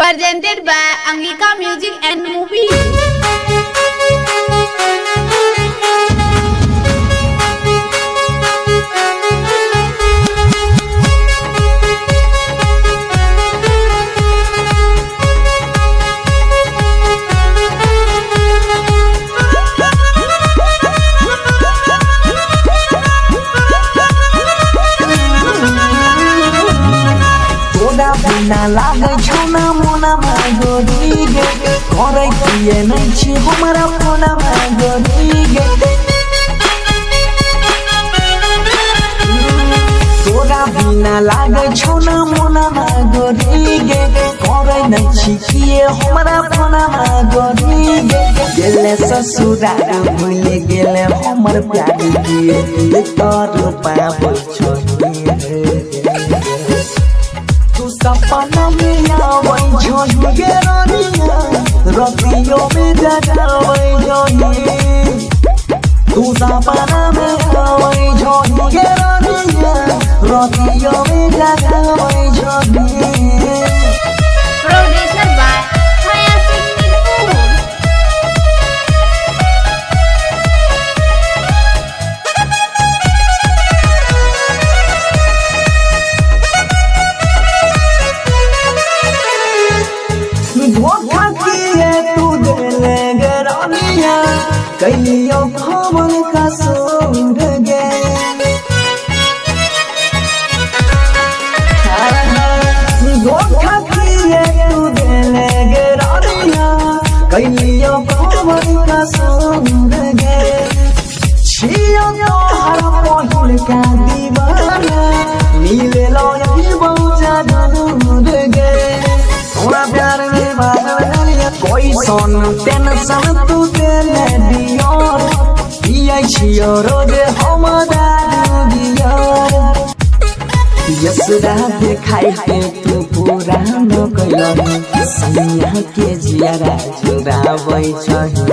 Presented by Angika Music and Movie. बिना लागे छौना मोना मागोरी गे करे किए नहीं छी हमारा फोना मागोरी गे तोरा बिना लागे छौना मोना मागोरी गे करे नहीं छी किए हमारा फोना मागोरी गे गेले ससुराल भूले गेले हमर प्यारी गे तोर पाबो छोड़ी सपना में आवै जोही गे रानिया रतियों में जगावै जोही तू सपना में आवै जोही गे रानिया रतियों में जगावै जोही Produced by Chaya Singh. धोखा किए तू देले गे रानिया कहियो खबर का सूंड गे धोखा किए तू देले गे रानिया कहियो खबर का सूंड गे छियो तोहर पहिल का दीवाना मिले लो यही बहुजा दूर गे तोरा प्यार में बादल कोई सोन टेंशन तू देले दियो पियै छियो रोज हम दारू दियो यसरा देखाई के तू पूरा न कइलो सैया के जियारा जुड़ाबै छही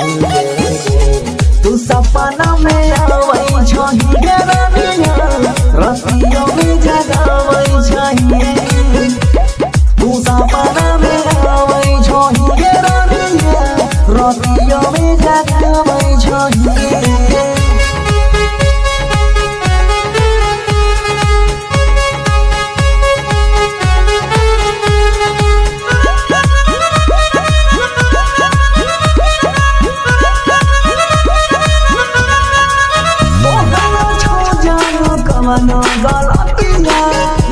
तू सपना में आवै छही गे रानिया रतियों में जगाबै छही तू सपना में आवै छही गे रानिया रतियों में जगाबै छही कमनो गलतिया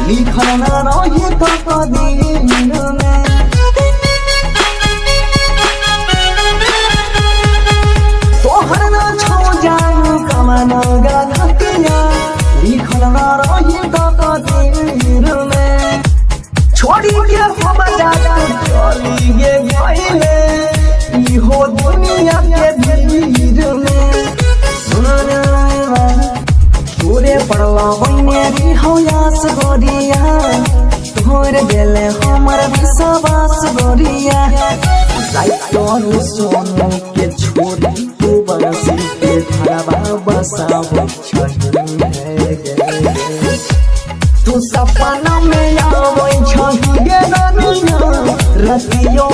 लिखल न रही तो कदीन में तोहर न छो जानू कमनो गलतिया लिखल न रही तो कदीन में छोड़ी के हम जाता चली गे गइले इहो दुनिया के भीड़ में तोरे पड़वा मेरी हयास गोरिया तोर गेले हमर विश्वास गोरिया तोर सोनू के छोड़ी तू बरसी के घरवा बसाव तू सपना में आवै छही गे रानिया रतियों